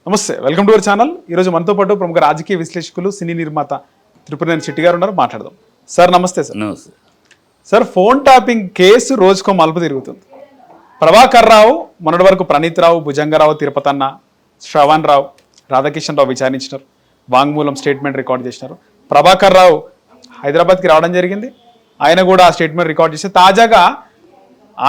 నమస్తే, welcome to our channel. ఈరోజు మనతో పాటు ప్రముఖ రాజకీయ విశ్లేషకులు, సినీ నిర్మాత తిరుపతినేని శెట్టి గారు ఉన్నారు. మాట్లాడదాం. సార్ నమస్తే. సార్ నమస్తే. సార్, ఫోన్ ట్యాపింగ్ కేసు రోజుకో మలుపు తిరుగుతుంది. ప్రభాకర్ రావు, మొన్నటి వరకు ప్రణీత్ రావు, భుజంగరావు, తిరుపతన్న, శ్రవణ్ రావు, రాధాకిషన్ రావు విచారించినారు, వాంగ్మూలం స్టేట్మెంట్ రికార్డ్ చేసినారు. ప్రభాకర్ రావు హైదరాబాద్కి రావడం జరిగింది. ఆయన కూడా ఆ స్టేట్మెంట్ రికార్డ్ చేసి తాజాగా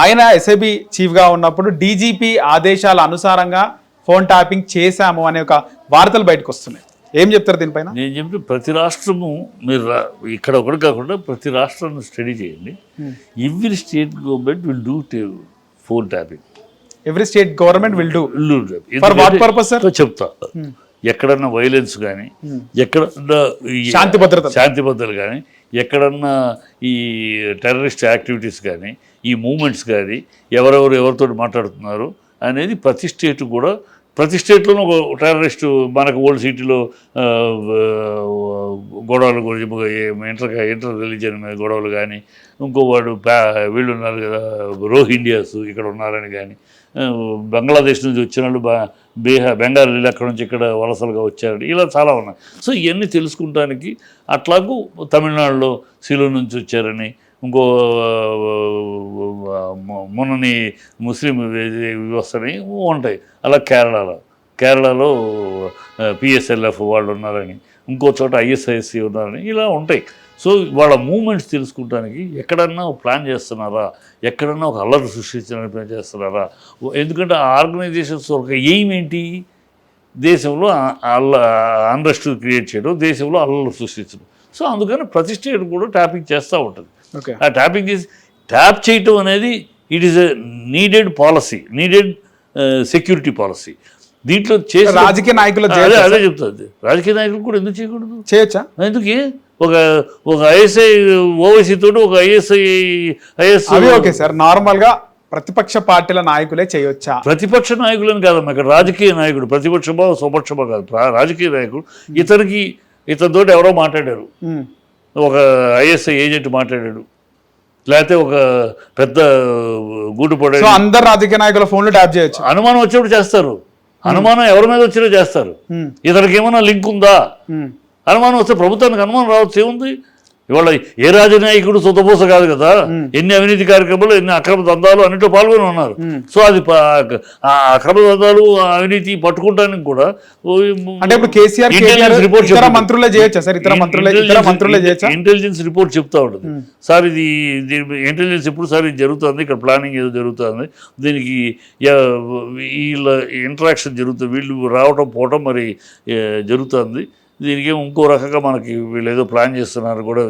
ఆయన ఎస్ఐబి చీఫ్గా ఉన్నప్పుడు డీజీపీ ఆదేశాల అనుసారంగా ఫోన్ ట్యాపింగ్ చేశాము అనే ఒక వార్తలు బయటకు వస్తున్నాయి. ఏం చెప్తారు దీనిపైన? నేను చెప్తే ప్రతి రాష్ట్రము మీరు ఇక్కడ ఒకటి కాకుండా ప్రతి రాష్ట్రాన్ని స్టడీ చేయండి. Every state government will do phone tapping. Every state government will do. For what purpose sir? చెప్తా. ఎక్కడన్నా వైలెన్స్ కానీ, ఎక్కడన్నా శాంతి భద్రతలు కానీ, ఎక్కడన్నా ఈ టెర్రరిస్ట్ యాక్టివిటీస్ కానీ, ఈ మూమెంట్స్ కానీ, ఎవరితో మాట్లాడుతున్నారు అనేది ప్రతి స్టేట్ కూడా, ప్రతి స్టేట్లోనూ ఒక టెర్రరిస్టు, మనకు ఓల్డ్ సిటీలో గొడవలు గురించి ఇంటర్ రిలీజియన్ మీద గొడవలు కానీ, ఇంకో వాడు వీళ్ళు ఉన్నారు కదా రోహింగ్యాస్ ఇక్కడ ఉన్నారని కానీ, బంగ్లాదేశ్ నుంచి వచ్చిన వాళ్ళు బెంగాలీలు అక్కడ నుంచి ఇక్కడ వలసలుగా వచ్చారని, ఇలా చాలా ఉన్నాయి. సో ఇవన్నీ తెలుసుకుంటానికి అట్లాగూ తమిళనాడులో సిలు నుంచి వచ్చారని, ఇంకో మొన్నని ముస్లిం వ్యవస్థని ఉంటాయి. అలా కేరళలో పిఎస్ఎల్ఎఫ్ వాళ్ళు ఉన్నారని, ఇంకో చోట ఐఎస్ఐఎస్సి ఉన్నారని, ఇలా ఉంటాయి. సో వాళ్ళ మూమెంట్స్ తెలుసుకుంటానికి ఎక్కడన్నా ప్లాన్ చేస్తున్నారా, ఎక్కడన్నా ఒక అల్లరి సృష్టించడానికి ప్లాన్ చేస్తున్నారా? ఎందుకంటే ఆ ఆర్గనైజేషన్స్ ఒక ఎయిమ్ ఏంటి? దేశంలో అన్రెస్ట్ క్రియేట్ చేయడం, దేశంలో అల్లరి సృష్టించడం. సో అందుకని ప్రతి స్టేట్ కూడా ట్యాపింగ్ చేస్తూ ఉంటుంది. ఆ ట్యాపింగ్ చేసి ట్యాప్ చేయటం అనేది it is a needed policy, needed security policy. దీంట్లో చేసి రాజకీయ నాయకులు అదే చెప్తుంది. రాజకీయ నాయకులు కూడా ఎందుకు చేయకూడదు? చేయొచ్చా? ఎందుకు? ఒక ఐఎస్ఐ ఓవైసీ తోటి ఒక ఐఎస్ ఓకే సార్, నార్మల్ గా ప్రతిపక్ష పార్టీల నాయకులే చేయొచ్చా? ప్రతిపక్ష నాయకులని కాదమ్మా, ఇక్కడ రాజకీయ నాయకుడు, ప్రతిపక్షమా స్వపక్షమా కాదు, రాజకీయ నాయకుడు. ఇతనితోటి ఎవరో మాట్లాడారు, ఒక ఐఎస్ఐ ఏజెంట్ మాట్లాడాడు, లేకపోతే ఒక పెద్ద గూడు పడే, అందరు రాజకీయ నాయకుల ఫోన్లు ట్యాప్ చేయొచ్చు. అనుమానం వచ్చినప్పుడు చేస్తారు. అనుమానం ఎవరి మీద వచ్చినా చేస్తారు. ఇతనికి ఏమైనా లింక్ ఉందా? అనుమానం వస్తే ప్రభుత్వానికి అనుమానం రావచ్చు. ఏముంది? ఇవాళ ఏ రాజనాయకుడు సొంతపోస కాదు కదా. ఎన్ని అవినీతి కార్యక్రమాలు, ఎన్ని అక్రమ దందాలు అన్నింటిలో పాల్గొని ఉన్నారు. సో అది అక్రమ దందాలు, అవినీతి పట్టుకుంటానికి కూడా ఇంటెలిజెన్స్ రిపోర్ట్ చెప్తా ఉంటుంది. సార్ ఇది ఇంటెలిజెన్స్ ఎప్పుడు సార్ ఇది జరుగుతుంది, ఇక్కడ ప్లానింగ్ ఏదో జరుగుతుంది, దీనికి వీళ్ళ ఇంటరాక్షన్ జరుగుతుంది, వీళ్ళు రావటం పోవటం మరి జరుగుతుంది, దీనికి ఇంకో రకంగా మనకి వీళ్ళు ఏదో ప్లాన్ చేస్తున్నారు కూడా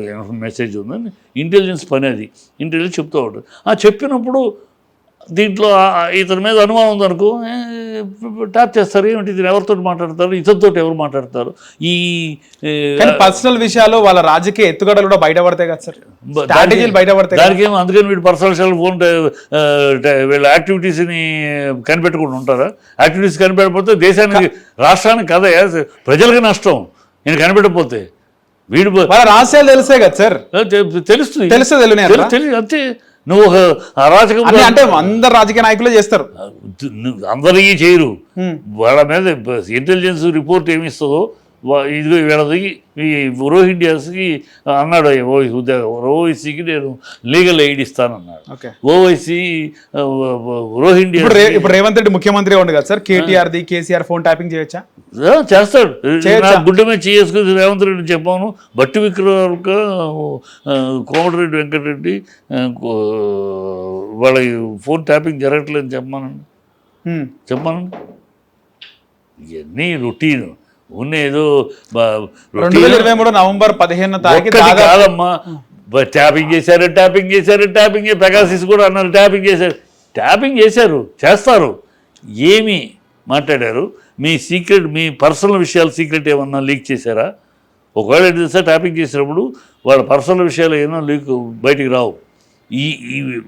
మెసేజ్ ఉందని ఇంటెలిజెన్స్ పని. అది ఇంటెలిజెన్స్ చెప్తూ ఉంటుంది. చెప్పినప్పుడు దీంట్లో ఇతని మీద అనుమానం ఉందనుకో ట్యాప్ చేస్తారు. ఏమిటి ఇది, ఎవరితో మాట్లాడతారు, ఇతనితో ఎవరు మాట్లాడతారు, ఈ పర్సనల్ విషయాలు, వాళ్ళ రాజకీయ ఎత్తుగడలు కూడా బయటపడతాయి కదా సార్, స్ట్రాటజీలు బయటపడతాయి. దానికి ఏమో అందుకని వీడు పర్సనల్ విషయాలు ఫోన్ వీళ్ళ యాక్టివిటీస్ని కనిపెట్టుకుంటూ ఉంటారా? యాక్టివిటీస్ కనిపెట్టకపోతే దేశానికి, రాష్ట్రానికి కదా, ప్రజలకి నష్టం. నేను కనిపెట్టకపోతే వీడు రహస్యాలు తెలిసే కదా సార్, తెలుస్తుంది, తెలియదు అంతే. నువ్వు ఒక అరాచకం అంటే అందరు రాజకీయ నాయకులే చేస్తారు, అందరికీ చేయరు. వాళ్ళ మీద ఇంటెలిజెన్స్ రిపోర్ట్ ఏమి ఇస్తుందో ఇదిగో వీళ్ళది ఈ రోహింగ్యాస్కి అన్నాడు, ఓవైసీకి నేను లీగల్ ఎయిడ్ ఇస్తానన్నాడు. ఓవైసీ రోహింగ్యా. ఇప్పుడు రేవంత్ రెడ్డి ముఖ్యమంత్రి ఉండు కదా సార్, కేసీఆర్ ఫోన్ ట్యాపింగ్ చేయొచ్చా? చేస్తాడు. గుడ్డ మీద చేసుకుని రేవంత్ రెడ్డి చెప్పాను. బట్టి విక్రమార్క, కోమటిరెడ్డి వెంకటరెడ్డి వాళ్ళ ఫోన్ ట్యాపింగ్ జరగట్లేదని చెప్పానండి. ఇవన్నీ రొటీన్ ఉన్నేదో. 2023 నవంబర్ 15 కాదమ్మా, ట్యాపింగ్ చేశారు. ప్రకాశిస్ కూడా అన్నారు ట్యాపింగ్ చేశారు, చేస్తారు. ఏమి మాట్లాడారు? మీ సీక్రెట్, మీ పర్సనల్ విషయాలు సీక్రెట్ ఏమన్నా లీక్ చేశారా? ఒకవేళ ఏంటి ట్యాపింగ్ చేసినప్పుడు వాళ్ళ పర్సనల్ విషయాలు ఏమన్నా లీక్ బయటికి రావు.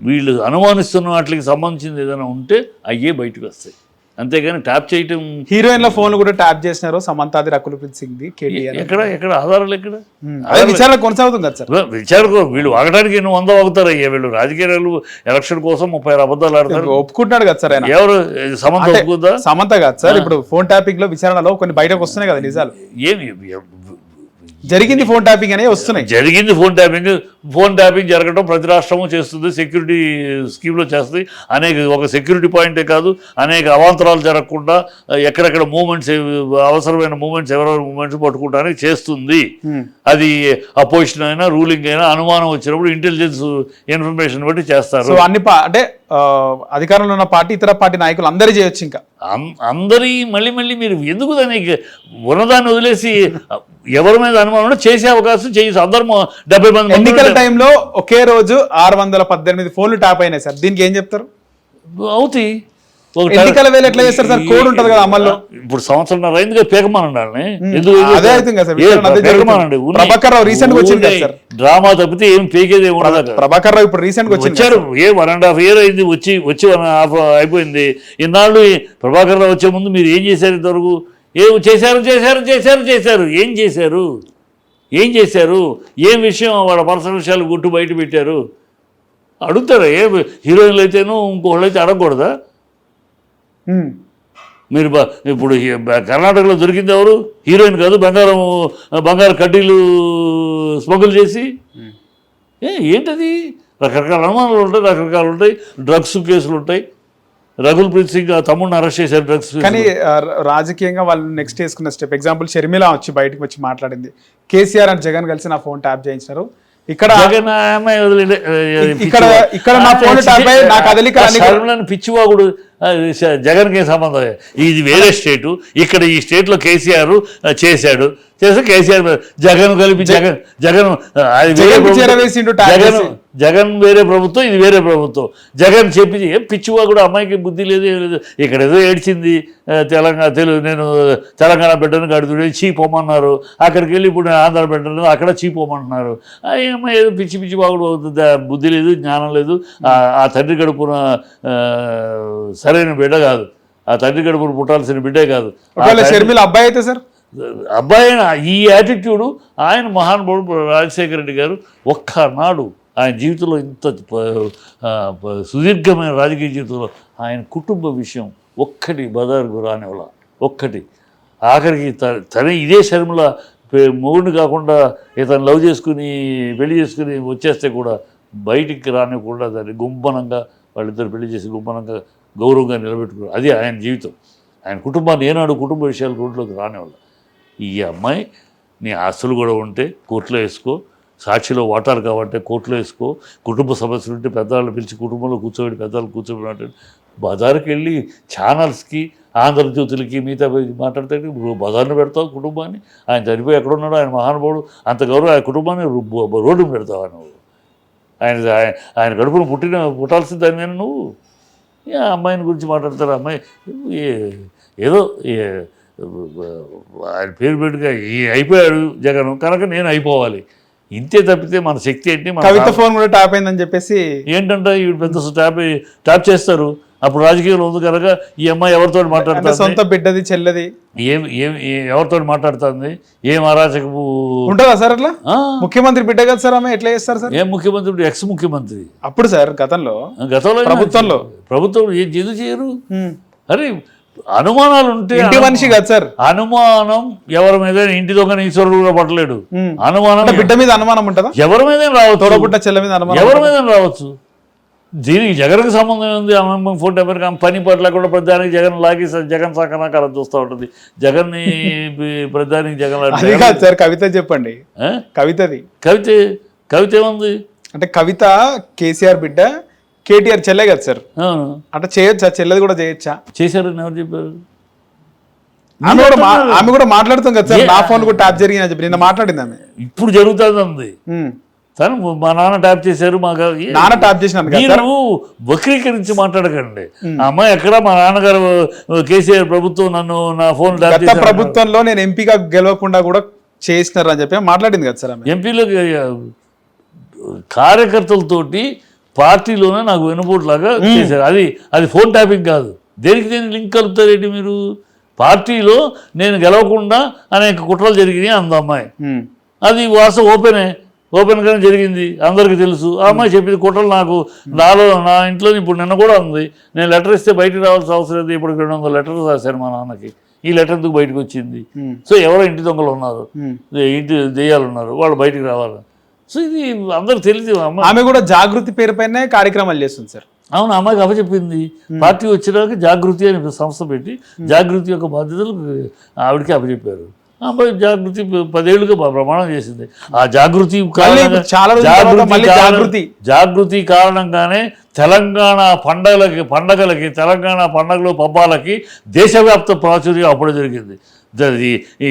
వీళ్ళు అనుమానిస్తున్న వాటికి సంబంధించింది ఏదైనా ఉంటే అయ్యే బయటకు వస్తాయి. అంతేగాని ట్యాప్ చేయటం హీరోయిన్ల ఫోన్లు కూడా ట్యాప్ చేసినారు, సమంతాది, రకుల్ప్రీత్ సింగ్ ది, కేటీఆర్. ఎక్కడ ఆధారాలు ఎక్కడ? అదే విచారణ కొనసాగుతుంది కదా సార్. విచారకు వీళ్ళు వాగడానికి ఎన్ని 100 వాగుతారు అయ్యా వీళ్ళు. రాజకీయాలు ఎలక్షన్ కోసం 36 అబద్ధాలు ఆడతారు. ఒప్పుకుంటున్నాడు కదా సార్ ఆయన. ఎవరు సమంత ఒప్పుకుందా? సమంత కాదు సార్, ఇప్పుడు ఫోన్ ట్యాపింగ్ లో విచారణలో కొన్ని బయటకు వస్తున్నాయి కదా నిజాలు. ఏమి జరిగింది ఫోన్ ట్యాపింగ్ అనే వస్తున్నాయి. జరిగింది ఫోన్ ట్యాపింగ్ జరగడం ప్రతి రాష్ట్రము చేస్తుంది, సెక్యూరిటీ స్కీమ్లో చేస్తుంది. ఒక సెక్యూరిటీ పాయింటే కాదు, అనేక అవాంతరాలు జరగకుండా ఎక్కడెక్కడ మూమెంట్స్, అవసరమైన మూమెంట్స్, ఎవరెవరి మూమెంట్స్ పట్టుకుంటానికి చేస్తుంది. అది అపోజిషన్ అయినా రూలింగ్ అయినా అనుమానం వచ్చినప్పుడు ఇంటెలిజెన్స్ ఇన్ఫర్మేషన్ బట్టి చేస్తారు. సో అన్ని అంటే అధికారంలో ఉన్న పార్టీ, ఇతర పార్టీ నాయకులు అందరూ చేయొచ్చు. ఇంకా అందరి మళ్ళీ మీరు ఎందుకు దానికి ఉన్నదాన్ని వదిలేసి ఎవరి మీద అనుమానం చేసే అవకాశం చేయొచ్చు. అందరూ 70 మంది. ఎన్నికల టైంలో ఒకే రోజు 618 ఫోన్లు ట్యాప్ అయినాయి సార్, దీనికి ఏం చెప్తారు? అవుతాయి. ఎన్నికల వేళ ఎట్లా చేస్తారు సార్? కోడ్ ఉంటుంది కదా అమల్లో. ఇప్పుడు సంవత్సరం రైతుగా పేకమానండి. అదే అవుతుంది కదా సార్. ప్రభాకర్ రావు రీసెంట్ గా వచ్చింది కదా సార్. డ్రామా తప్పితే ఏం పేకేది ఉండదు. ప్రభాకర్ రావు ఇప్పుడు రీసెంట్ గా వచ్చారు. 1.5 year అయింది వచ్చి 1.5 అయిపోయింది. ఇన్నాళ్ళు ప్రభాకర్ రావు వచ్చే ముందు మీరు ఏం చేశారు? ఇంతవరకు చేశారు. ఏం చేశారు? ఏం విషయం? వాళ్ళ పర్సనల్ విషయాలు గుట్టు బయట పెట్టారు. అడుగుతారా? ఏ హీరోయిన్లు అయితేనూ ఇంకోళ్ళు అయితే అడగకూడదా? మీరు ఇప్పుడు కర్ణాటకలో దొరికింది ఎవరు? హీరోయిన్ కాదు, బంగారు కడ్డీలు స్మగుల్ చేసి. ఏంటది? రకరకాల అనుమానాలు ఉంటాయి, రకరకాలు ఉంటాయి. డ్రగ్స్ కేసులు ఉంటాయి. రకుల్ప్రీత్ సింగ్ తమ్ముడిని అరెస్ట్ చేశారు డ్రగ్స్. కానీ రాజకీయంగా వాళ్ళు నెక్స్ట్ వేసుకున్న స్టెప్, ఎగ్జాంపుల్ షర్మిల వచ్చి బయటకు వచ్చి మాట్లాడింది, కేసీఆర్ అండ్ జగన్ కలిసి నా ఫోన్ ట్యాప్ చేయించారు. ఇక్కడ నా ఫోన్ ట్యాప్ అయ్యి నా కదలిక పిచ్చివాగుడు. జగన్కి సంబంధం. ఇది వేరే స్టేటు. ఇక్కడ ఈ స్టేట్లో కేసీఆర్ చేశాడు. కేసీఆర్ జగన్ కలిపి జగన్ వేరే ప్రభుత్వం, ఇది వేరే ప్రభుత్వం. జగన్ చెప్పి ఏం పిచ్చివా కూడా అమ్మాయికి బుద్ధి లేదు, ఏం లేదు. ఇక్కడ ఏదో ఏడ్చింది నేను తెలంగాణ బిడ్డను గడుతుండే చీపోమన్నారు. అక్కడికి వెళ్ళి ఇప్పుడు ఆంధ్ర బిడ్డను అక్కడ చీపోమంటున్నారు. అమ్మాయి ఏదో పిచ్చి వాగుడు అవుతుంది. బుద్ధి లేదు, జ్ఞానం లేదు. ఆ తండ్రి గడుపున సరైన బిడ్డ కాదు. ఆ తండ్రి గడుపున పుట్టాల్సిన బిడ్డే కాదు. షర్మిల అబ్బాయి అయితే సార్, అబ్బాయి ఈ యాటిట్యూడు ఆయన మహానుభావుడు రాజశేఖర రెడ్డి గారు ఒక్కనాడు ఆయన జీవితంలో ఇంత సుదీర్ఘమైన రాజకీయ జీవితంలో ఆయన కుటుంబ విషయం ఒక్కటి బజారుకు రానివ్వాల. ఒక్కటి ఆఖరికి తన ఇదే షర్మిల మొగుడిని కాకుండా ఇతను లవ్ చేసుకుని పెళ్లి చేసుకుని వచ్చేస్తే కూడా బయటికి రానివ్వకుండా దాన్ని గుంపనంగా వాళ్ళిద్దరు పెళ్లి చేసి గుంపనంగా గౌరవంగా నిలబెట్టుకున్నారు. అది ఆయన జీవితం. ఆయన కుటుంబాన్ని ఏనాడు కుటుంబ విషయాలు రోడ్లోకి రానివ్వాలి. ఈ అమ్మాయి నీ ఆస్తులు కూడా ఉంటే కోర్టులో వేసుకో, సాక్షిలో వాటాలు కావాలంటే కోర్టులో వేసుకో, కుటుంబ సమస్యలు ఉంటే పెద్దవాళ్ళు పిలిచి కుటుంబంలో కూర్చోబెట్టి పెద్దవాళ్ళు కూర్చోబెట్టి బజారుకి వెళ్ళి ఛానల్స్కి, ఆంధ్రజ్యోతులకి మిగతా మాట్లాడితే బజార్ను పెడతావు కుటుంబాన్ని. ఆయన చనిపోయి ఎక్కడున్నాడో ఆయన మహానుభావుడు, అంత గౌరవం ఆయన కుటుంబాన్ని రోడ్డు పెడతావు నువ్వు. ఆయన కడుపును పుట్టాల్సింది దాని మీద నువ్వు అమ్మాయిని గురించి మాట్లాడతారు. అమ్మాయి ఏదో ఆయన పేరు పెట్టుగా అయిపోయాడు జగన్ కనుక నేను అయిపోవాలి, ఇంతే తప్పితే మన శక్తి ఏంటి? కవిత ఫోన్ కూడా ట్యాప్ అయిందని చెప్పేసి ఏంటంటే వీడు పెద్ద ట్యాప్ చేస్తారు. అప్పుడు రాజకీయంలో ఉంది కనుక ఈ అమ్మాయి ఎవరితో మాట్లాడుతుంది? సొంత బిడ్డది చెల్లది ఎవరితో మాట్లాడుతుంది? ఏం అరాచకపు ఉంటుందా సార్ అట్లా? ముఖ్యమంత్రి బిడ్డ కదా సార్ ఆమె, ఎట్లా చేస్తారు సార్? ఏం ముఖ్యమంత్రి? ఎక్స్ ముఖ్యమంత్రి అప్పుడు సార్ గతంలో ప్రభుత్వం ఎందుకు చేయరు? అరే అనుమానాలు ఉంటే ఇంటి మనిషి కదా సార్. అనుమానం ఎవరి మీద, ఇంటి దొంగ ఈశ్వరుడు కూడా పట్టలేడు. అనుమానం బిడ్డ మీద అనుమానం ఉంటుందా? ఎవరి మీద రావచ్చు, తోడబుట్ట చెల్ల మీద అనుమానం ఎవరి మీద రావచ్చు. దీనికి జగన్కి సంబంధం ఉంది. అమ్మ ఫోన్ టెంపర్ పని పట్ల కూడా ప్రధానికి జగన్ లాగి జగన్ సాకనాకారం చూస్తూ ఉంటుంది. జగన్ని ప్రధానికి జగన్ కాదు సార్. కవిత చెప్పండి, కవితది కవిత ఏముంది అంటే కవిత కేసీఆర్ బిడ్డ, కేటీఆర్ చెల్లె కదా సార్. అంటే చేయొచ్చా? చెల్లెది కూడా చేయొచ్చా? చేశారని ఎవరు చెప్పారు? ఆమె కూడా మాట్లాడుతాం కదా సార్. నా ఫోన్ కూడా ట్యాప్ జరిగిందని చెప్పి నిన్న మాట్లాడింది ఆమె. ఇప్పుడు జరుగుతుంది. తను మా నాన్న ట్యాప్ చేశారు, మా నాన్న ట్యాప్ చేసినాను. మీరు వక్రీకరించి మాట్లాడకండి. అమ్మాయి ఎక్కడ మా నాన్నగారు కేసీఆర్ ప్రభుత్వం నన్ను నా ఫోన్ ట్యాప్ చేశారు. ప్రభుత్వంలో నేను ఎంపీగా గెలవకుండా కూడా చేసినారు అని చెప్పి మాట్లాడింది కదా సార్. ఎంపీలో కార్యకర్తలతోటి పార్టీలోనే నాకు వెనుపోట్లాగా చేశారు. అది ఫోన్ ట్యాపింగ్ కాదు. దేనికి లింక్ కలుపుతారేంటి మీరు? పార్టీలో నేను గెలవకుండా అనేక కుట్రలు జరిగినాయి అంద అమ్మాయి, అది వాస్తవం ఓపెన్గానే జరిగింది, అందరికీ తెలుసు. ఆ అమ్మాయి చెప్పింది కుట్రలు నాకు నా ఇంట్లో ఇప్పుడు నిన్న కూడా ఉంది, నేను లెటర్ ఇస్తే బయటకు రావాల్సిన అవసరం లేదు, ఇప్పుడు 200 లెటర్లు రాశాను మా నాన్నకి, ఈ లెటర్ ఎందుకు బయటకు వచ్చింది? సో ఎవరో ఇంటి దొంగలు ఉన్నారు, ఇంటి దెయ్యాలు ఉన్నారు, వాళ్ళు బయటకు రావాలి. సో ఇది అందరికి తెలియదు. ఆమె కూడా జాగృతి పేరుపైనే కార్యక్రమాలు చేస్తుంది సార్. అవును, అమ్మాయికి అప్పచెప్పింది. పార్టీ వచ్చినాక జాగృతి అని సంస్థ పెట్టి జాగృతి యొక్క బాధ్యతలు ఆవిడకి అప్పచెప్పారు. అమ్మాయి జాగృతి 10 ఏళ్ళుగా ప్రమాణం చేసింది. ఆ జాగృతి జాగృతి కారణంగానే తెలంగాణ పండగలకి తెలంగాణ పండగలు పబ్బాలకి దేశవ్యాప్త ప్రాచుర్యం అప్పుడే జరిగింది. ఈ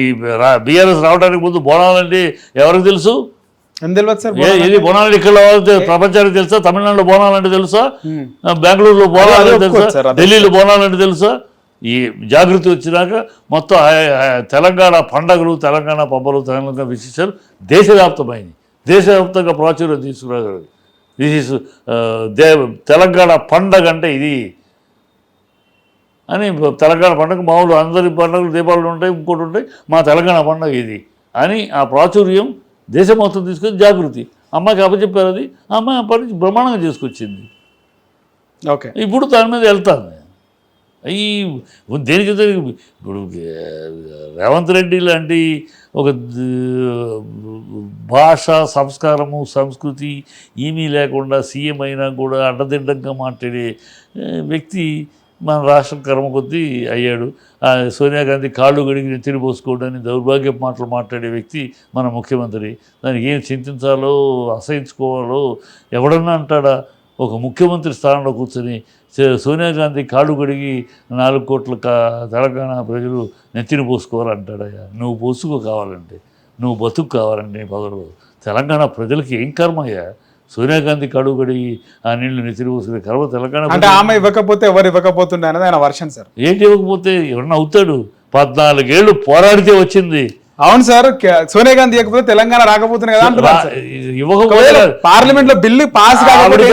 బీఆర్ఎస్ రావడానికి ముందు బోనాలంటే ఎవరికి తెలుసు? ఇది బోనాలు ఇక్కడ ప్రపంచానికి తెలుసా? తమిళనాడులో బోనాలంటే తెలుసా? బెంగళూరులో బోనాలంటే తెలుసా? ఢిల్లీలో బోనాలంటే తెలుసా? ఈ జాగృతి వచ్చినాక మొత్తం తెలంగాణ పండగలు, తెలంగాణ పబ్బలు, తెలంగాణ విశేషాలు దేశవ్యాప్తంగా ప్రాచుర్యం తీసుకురాగలదు. దిస్ ఈస్ తెలంగాణ పండగ అంటే ఇది అని. తెలంగాణ పండుగ మామూలు అందరి పండుగలు దీపావళి ఉంటాయి, ఇంకోటి ఉంటాయి, మా తెలంగాణ పండుగ ఇది అని ఆ ప్రాచుర్యం దేశం మొత్తం తీసుకొని జాగృతి అమ్మాయికి అప్పచెప్పారు. అది అమ్మాయి అప్పటి నుంచి బ్రహ్మాండంగా చేసుకొచ్చింది. ఓకే, ఇప్పుడు దాని మీద వెళ్తాను. ఈ దేనికి ఇప్పుడు రేవంత్ రెడ్డి లాంటి ఒక భాష, సంస్కారము, సంస్కృతి ఏమీ లేకుండా సీఎం అయినా కూడా అడ్డదిడ్డంగా మాట్లాడే వ్యక్తి మన రాష్ట్రం కర్మ కొద్దీ అయ్యాడు. సోనియా గాంధీ కాళ్ళు గడిగి నెత్తిని పోసుకోవడానికి దౌర్భాగ్యపు మాటలు మాట్లాడే వ్యక్తి మన ముఖ్యమంత్రి. దానికి ఏం చింతించాలో అసహించుకోవాలో ఎవడన్నా అంటాడా? ఒక ముఖ్యమంత్రి స్థానంలో కూర్చొని సోనియా గాంధీ కాళ్ళు కడిగి 4 కోట్ల తెలంగాణ ప్రజలు నెత్తిని పోసుకోవాలంటాడయ్యా. నువ్వు పోసుకో కావాలంటే, నువ్వు బతుకు కావాలంటే పదరు తెలంగాణ ప్రజలకి ఏం కర్మయ్యా? సోనియా గాంధీ కాళ్ళు కడిగి ఆ నీళ్లు నెత్తిని పోసుకునే కర్మ తెలంగాణ అంటే ఆమె ఇవ్వకపోతే ఎవరు ఇవ్వకపోతుండే అనేది ఆయన వర్షన్ సార్. ఏంటి ఇవ్వకపోతే? ఎవరన్నా అవుతాడు. 14 ఏళ్ళు పోరాడితే వచ్చింది. అవును సార్, సోనియా గాంధీ ఇవ్వకపోతే తెలంగాణ రాకపోతుంది కదా అంటున్నారు. పార్లమెంట్ లో బిల్లు పాస్ కాకపోతే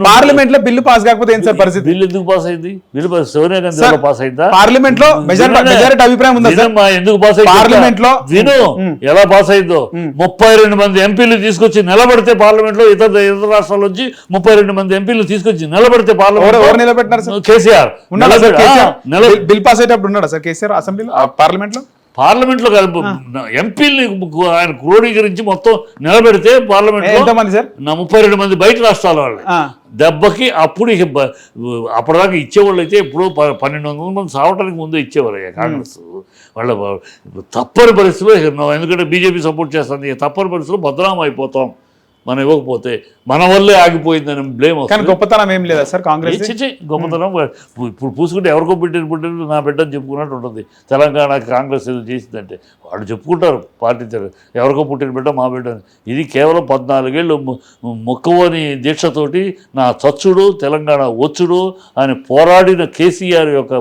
పార్లమెంట్ లో బిల్లు పాస్ కాకపోతే ఏం సార్ పరిస్థితి? బిల్లు ఎందుకు పాస్ అయింది? బిల్లు సోనియా గాంధీ పాస్ అయిందా? పార్లమెంట్ లో మెజారిటీ అభిప్రాయం ఉందా సార్? ఎందుకు పాస్ అయింది? పార్లమెంట్ లో విను ఎలా పాస్ అయిందో. 32 మంది ఎంపీలు తీసుకొచ్చి నిలబడితే పార్లమెంట్ లో ఇతర రాష్ట్రాల నుంచి 32 మంది ఎంపీలు తీసుకొచ్చి నిలబడితే పార్లమెంట్ ఎవరు నిలబెట్టినారు సార్? కేసీఆర్ బిల్ పాస్ అయ్యేటప్పుడు ఉన్నాడా సార్ కేసీఆర్ అసెంబ్లీలో పార్లమెంట్లో ఎంపీల్ని ఆయన క్రోడీకరించి మొత్తం నిలబెడితే పార్లమెంట్లో 32 మంది బయట రాష్ట్రాల వాళ్ళు దెబ్బకి అప్పుడు అప్పటిదాకా ఇచ్చేవాళ్ళు అయితే ఎప్పుడో 1200 మంది సావటానికి ముందే ఇచ్చేవారు కాంగ్రెస్ వాళ్ళ తప్పని పరిస్థితుల్లో. ఎందుకంటే బీజేపీ సపోర్ట్ చేస్తుంది, తప్పని పరిస్థితుల్లో బదనాం అయిపోతాం మనం ఇవ్వకపోతే, మన వల్లే ఆగిపోయిందని బ్లేమ్ వస్తుంది. గొప్పతనం ఏం లేదా సార్ కాంగ్రెస్? గొప్పతనం ఇప్పుడు పూసుకుంటే ఎవరికో పుట్టిన నా బిడ్డని చెప్పుకున్నట్టు ఉంటుంది. తెలంగాణకి కాంగ్రెస్ ఏదో చేసిందంటే వాళ్ళు చెప్పుకుంటారు పార్టీ ఎవరికో పుట్టిన బిడ్డ మా బిడ్డ. ఇది కేవలం 14 ఏళ్ళు మొక్కవని దీక్షతోటి నా చచ్చుడు తెలంగాణ వచ్చుడు అని పోరాడిన కేసీఆర్ యొక్క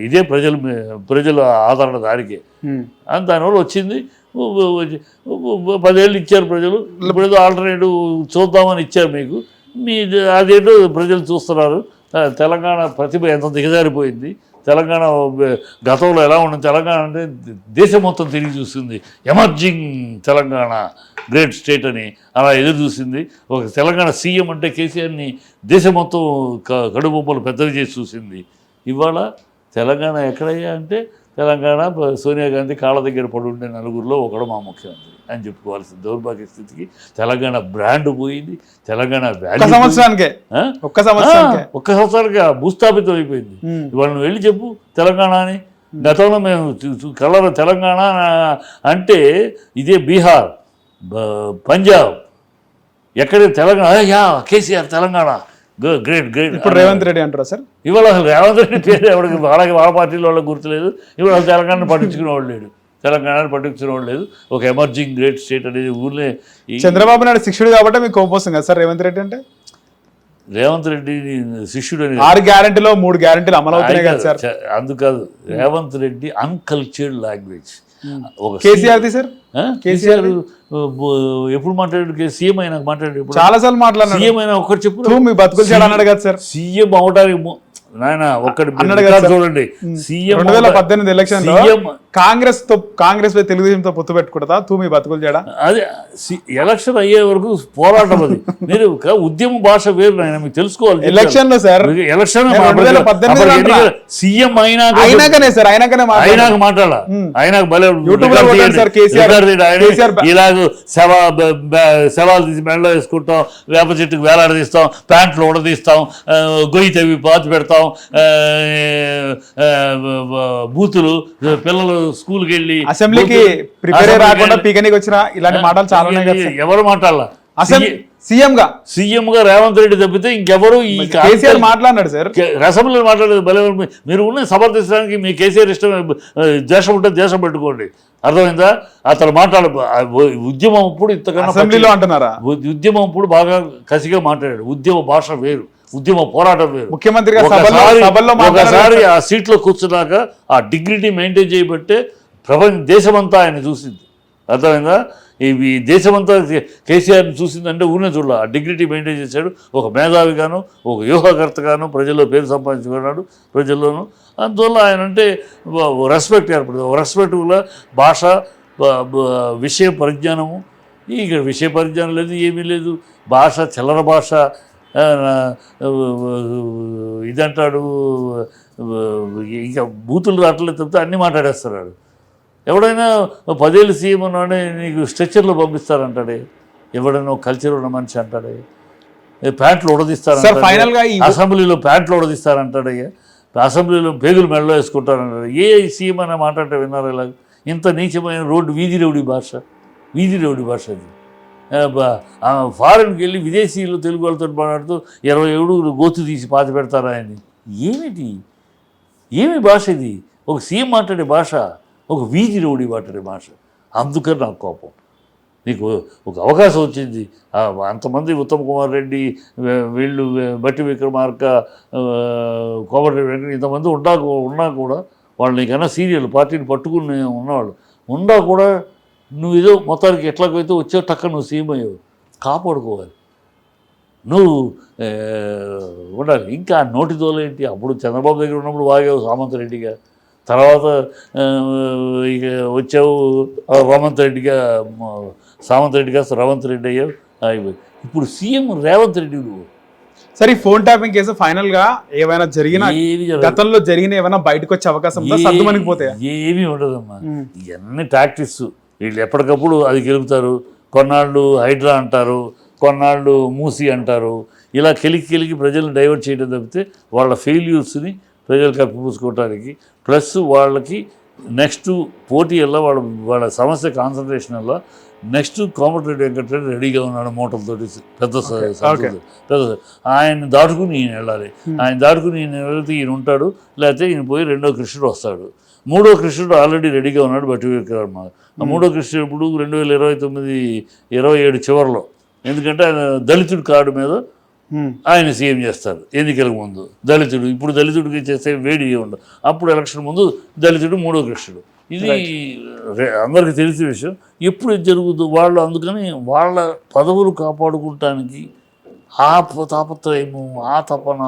ఇదే ప్రజల ఆదరణ దానికే. అని దానివల్ల వచ్చింది. 10 ఏళ్ళు ఇచ్చారు ప్రజలు. ఇప్పుడు ఏదో ఆల్టర్నేటివ్ చూద్దామని ఇచ్చారు మీకు. అదేంటో ప్రజలు చూస్తున్నారు. తెలంగాణ ప్రతిభ ఎంత దిగజారిపోయింది. తెలంగాణ గతంలో ఎలా ఉండదు? తెలంగాణ అంటే దేశం మొత్తం తిరిగి చూస్తుంది. ఎమర్జింగ్ తెలంగాణ గ్రేట్ స్టేట్ అని అలా ఎదురు చూసింది. ఒక తెలంగాణ సీఎం అంటే కేసీఆర్ని దేశం మొత్తం కడుబొమ్మలు పెద్దవి చేసి చూసింది. ఇవాళ తెలంగాణ ఎక్కడయ్యా అంటే తెలంగాణ సోనియా గాంధీ కాళ్ళ దగ్గర పడి ఉండే నలుగురిలో ఒకడు మా ముఖ్యమంత్రి అని చెప్పుకోవాల్సిన దౌర్భాగ్య స్థితికి తెలంగాణ బ్రాండ్ పోయింది. తెలంగాణ ఒక్క సంవత్సరానికి భూస్థాపితం అయిపోయింది. ఇవాళ నువ్వు వెళ్ళి చెప్పు తెలంగాణ అని. గతంలో మేము కలర్ తెలంగాణ అంటే ఇదే బీహార్, పంజాబ్, ఎక్కడ తెలంగాణ కేసీఆర్ తెలంగాణ గ్రేట్ గ్రేట్. ఇప్పుడు రేవంత్ రెడ్డి అంటారా సార్? ఇవాళ అసలు రేవంత్ రెడ్డి పేరు ఎవరికి వాళ్ళ పార్టీలో వాళ్ళకి గుర్తులేదు. ఇవాళ తెలంగాణను పట్టించుకునేవాడు లేడు. తెలంగాణను పట్టించుకునేవాడు లేదు. ఒక ఎమర్జింగ్ గ్రేట్ స్టేట్ అనేది ఊళ్ళే. చంద్రబాబు నాయుడు శిష్యుడు కాబట్టి మీకు కోపం వస్తుంది కదా సార్ రేవంత్ రెడ్డి అంటే? రేవంత్ రెడ్డి శిష్యుడు అని 6 గ్యారెంటీలో 3 గ్యారెంటీలు అమలు అవుతున్నాయి కదా సార్. అందుకాదు Revanth Reddy uncultured language. KCR sir KCR ఎప్పుడు మాట్లాడాడు? సీఎం అయినా మాట్లాడాడు. చాలా సార్లు మాట్లాడారు. సీఎం అయినా ఒకటి చెప్పు మీ బతుకులు అన్నాడు కదా సార్. సీఎం అవడానికి నాయన ఒక్కటి అన్నాడు కదా సార్. చూడండి, సీఎం 2018 ఎలక్షన్ లో కాంగ్రెస్ తెలుగుదేశంతో పొత్తు పెట్టుకుంటా తూమి బతుకులు చేయడా? అది ఎలక్షన్ అయ్యే వరకు పోరాటం అది. మీరు ఉద్యమ భాష వేరు నాయన, మీకు తెలుసుకోవాలి. ఎలక్షన్ లో సార్, ఎలక్షన్ 2018 సీఎం అయినాకనే సార్, అయినాక మాట్లాడాల, అయినాక భలే ఇలాగ శవాలు తీసి మెడలో వేసుకుంటాం, వేప చెట్టుకు వేలాడదీస్తాం, ప్యాంట్లు ఉడదీస్తాం, గొయ్యి తవ్వి పాతి పెడతాం, బూతులు, పిల్లలు స్కూల్కి వెళ్ళి అసెంబ్లీకి ప్రిపేర్ రాకుండా పీకనికి వచ్చిన ఇలాంటి మాటలు చాలా ఉన్నాయి కదా సార్. ఎవరు మాట్లాడాల? సీఎం గా రేవంత్ రెడ్డి తప్పితే ఇంకెవరు ఈ కేసీఆర్ మాట్లాడినాడు సార్. అసెంబ్లీలో మాట్లాడేది భలే. మీరు ఉన్న సమర్థించడానికి మీ కేసీఆర్ ఇష్టం, దేశం ఉంటే దేశం పెట్టుకోండి, అర్థమైందా? అతను ఉద్యమం అప్పుడు ఇంతకన్నా అసెంబ్లీలో అంటున్నారా? ఉద్యమం అప్పుడు బాగా కసిగా మాట్లాడాడు. ఉద్యమ భాష వేరు, ఉద్యమ పోరాటం వేరు. ముఖ్యమంత్రి ఒకసారి ఆ సీట్లో కూర్చున్నాక ఆ డిగ్నిటీ మెయింటైన్ చేయబట్టే దేశమంతా ఆయన చూసింది, అర్థమైందా? ఈ దేశమంతా కేసీఆర్ని చూసిందంటే ఊరినే చూడాలి. ఆ డిగ్నిటీ మెయింటైన్ చేశాడు. ఒక మేధావిగాను, ఒక వ్యూహకర్తగాను ప్రజల్లో పేరు సంపాదించుకున్నాడు, ప్రజల్లోనూ. అందువల్ల ఆయన అంటే రెస్పెక్ట్ ఏర్పడుతుంది. రెస్పెక్ట్ఫుల్ భాష, విషయ పరిజ్ఞానము. ఇక్కడ విషయ పరిజ్ఞానం లేదు, ఏమీ లేదు. భాష చిల్లర భాష, ఇదంటాడు, ఇంకా బూతులు రావట్లేదు తప్పితే అన్నీ మాట్లాడేస్తున్నాడు. ఎవడైనా 10 ఏళ్ళు సీఎం ఉన్నాడే నీకు స్ట్రెచ్చర్లో పంపిస్తారంటాడే, ఎవడైనా కల్చర్ ఉన్న మనిషి అంటాడే, ప్యాంట్లు ఉడదీస్తారంటాడు, అసెంబ్లీలో ప్యాంట్లు ఉడదీస్తారంటాడయ్యా, అసెంబ్లీలో పేగులు మెడలో వేసుకుంటారంటాడు. ఏ సీఎం అనే మాట్లాడితే విన్నారు ఇలా? ఇంత నీచమైన వీధి రౌడీ భాష అది. ఫారెన్కి వెళ్ళి విదేశీయులు తెలుగు వాళ్ళతో మాట్లాడుతూ 27 గోతు తీసి పాతి పెడతారా అని. ఏమి భాష ఇది? ఒక సీఎం మాట్లాడే భాష, ఒక వీధి రౌడీ మాట్లాడే భాష. అందుకని నాకు కోపం. నీకు ఒక అవకాశం వచ్చింది, అంతమంది ఉత్తమ్ కుమార్ రెడ్డి, వీళ్ళు బట్టి విక్రమార్క, కోమటిరెడ్డి వెంకట, ఇంతమంది ఉన్నా కూడా వాళ్ళు నీకన్నా సీరియల్ పార్టీని పట్టుకుని ఉన్నవాళ్ళు ఉన్నా కూడా నువ్వు ఏదో మొత్తానికి ఎట్లాగైతే వచ్చావు, టక్క నువ్వు సీఎం అయ్యావు. కాపాడుకోవాలి, నువ్వు ఉండాలి. ఇంకా నోటి తోలేంటి? అప్పుడు చంద్రబాబు దగ్గర ఉన్నప్పుడు వాగావు సామంత్ రెడ్డిగా, తర్వాత ఇక వచ్చావు సామంత్ రెడ్డిగా రేవంత్ రెడ్డి అయ్యావు, అయిపోయి ఇప్పుడు సీఎం రేవంత్ రెడ్డి నువ్వు. సరే, ఈ ఫోన్ ట్యాపింగ్ కేసు ఫైనల్ గా ఏమైనా గతంలో జరిగిన ఏమైనా బయటకు వచ్చే అవకాశం పోతే ఏమీ ఉండదమ్మా. ఇవన్నీ టాక్టిక్స్. వీళ్ళు ఎప్పటికప్పుడు అది గెలుపుతారు, కొన్నాళ్ళు హైడ్రా అంటారు, కొన్నాళ్ళు మూసి అంటారు. ఇలా కెలికి ప్రజలను డైవర్ట్ చేయడం తప్పితే వాళ్ళ ఫెయిల్యూర్స్ని ప్రజలు కప్పిపూసుకోవటానికి, ప్లస్ వాళ్ళకి నెక్స్ట్ పోటీ వల్ల వాళ్ళ సమస్య కాన్సన్ట్రేషన్ వల్ల నెక్స్ట్ కోమటిరెడ్డి వెంకటరెడ్డి రెడీగా ఉన్నాడు మూటలతోటి, పెద్ద ఆయన దాటుకుని ఈయన వెళ్ళాలి. ఆయన దాటుకుని ఈయన వెళ్తే ఈయన ఉంటాడు, లేకపోతే ఈయన పోయి రెండో కృష్ణుడు వస్తాడు. మూడో కృష్ణుడు ఆల్రెడీ రెడీగా ఉన్నాడు బట్టి విక్రమ. మూడో కృష్ణుడు ఇప్పుడు 2029-27 చివరిలో, ఎందుకంటే ఆయన దళితుడి కార్డు మీద ఆయన సీఎం చేస్తారు ఎన్నికలకు ముందు. దళితుడు ఇప్పుడు దళితుడికి చేస్తే వేడి ఉండదు, అప్పుడు ఎలక్షన్ ముందు దళితుడు మూడో కృష్ణుడు. ఇది అందరికీ తెలిసిన విషయం. ఎప్పుడు జరుగుతుందో వాళ్ళు, అందుకని వాళ్ళ పదవులు కాపాడుకుంటానికి ఆ తాపత్రయము, ఆ తపన,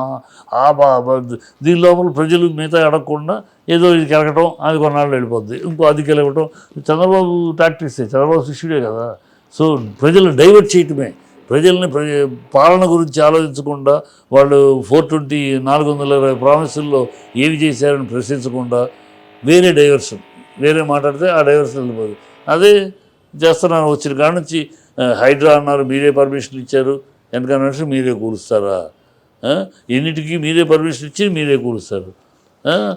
దీని లోపల ప్రజలు మిగతా అడగకుండా ఏదో ఇది కెలకటం, అది కొన్నాళ్ళు వెళ్ళిపోద్ది, ఇంకో అది కెలకటం. చంద్రబాబు టాక్టిక్సే, చంద్రబాబు శిష్యుడే కదా. సో ప్రజలను డైవర్ట్ చేయటమే, ప్రజల్ని పాలన గురించి ఆలోచించకుండా, వాళ్ళు 420 ప్రామిసుల్లో ఏమి చేశారని ప్రశ్నించకుండా వేరే డైవర్షన్, వేరే మాట్లాడితే ఆ డైవర్షన్ వెళ్ళిపోదు. అదే చేస్తున్నారు. వచ్చిన కాడ నుంచి హైడ్రా అన్నారు, మీరే పర్మిషన్ ఇచ్చారు, ఎందుకన్నా మీరే కూలుస్తారా? ఎన్నిటికీ మీరే పర్మిషన్ ఇచ్చి మీరే కూలుస్తారు.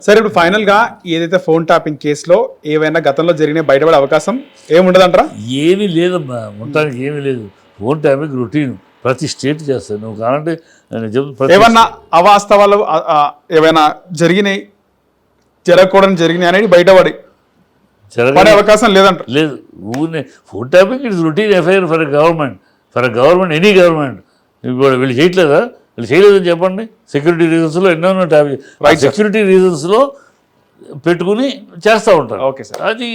సరే, ఇప్పుడు ఫైనల్ గా ఏదైతే ఫోన్ ట్యాపింగ్ కేసులో ఏవైనా గతంలో జరిగిన బయటపడే అవకాశం ఏముండదంటారా? ఏమీ లేదమ్మా, మొత్తానికి ఏమీ లేదు. ఫోన్ ట్యాపింగ్ రొటీన్ ప్రతి స్టేట్ చేస్తాను. నువ్వు కావాలంటే ఏమన్నా అవాస్తవాలు ఏమైనా జరగకూడదని అనేది బయటపడే అవకాశం లేదంట? లేదు. ఊరినే phone tapping it's routine FIR for government, any government. ఇప్పుడు వీళ్ళు చేయట్లేదా? వీళ్ళు చేయలేదని చెప్పండి. సెక్యూరిటీ రీజన్స్లో ఎన్నో ట్యాపింగ్, సెక్యూరిటీ రీజన్స్లో పెట్టుకుని చేస్తూ ఉంటారు. ఓకే సార్, అది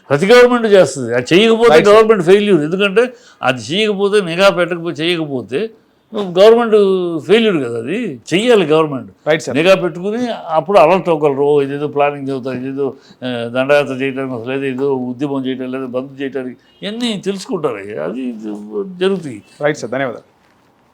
ప్రతి గవర్నమెంట్ చేస్తుంది. అది చేయకపోతే గవర్నమెంట్ ఫెయిల్యూర్. ఎందుకంటే అది చేయకపోతే, నిఘా చేయకపోతే గవర్నమెంట్ ఫెయిల్యూర్ కదా, అది చెయ్యాలి గవర్నమెంట్. Right sir. నిఘా పెట్టుకుని అప్పుడు అలర్ట్ అవ్వగలరు. ఇదేదో ప్లానింగ్ చదువుతారు, ఇదేదో దండయాత్ర చేయడానికి అసలు లేదు, ఏదో ఉద్యమం చేయటం లేదు, బంద్ చేయడానికి, ఇవన్నీ తెలుసుకుంటారు. అది జరుగుతాయి. రైట్ సార్, ధన్యవాదాలు.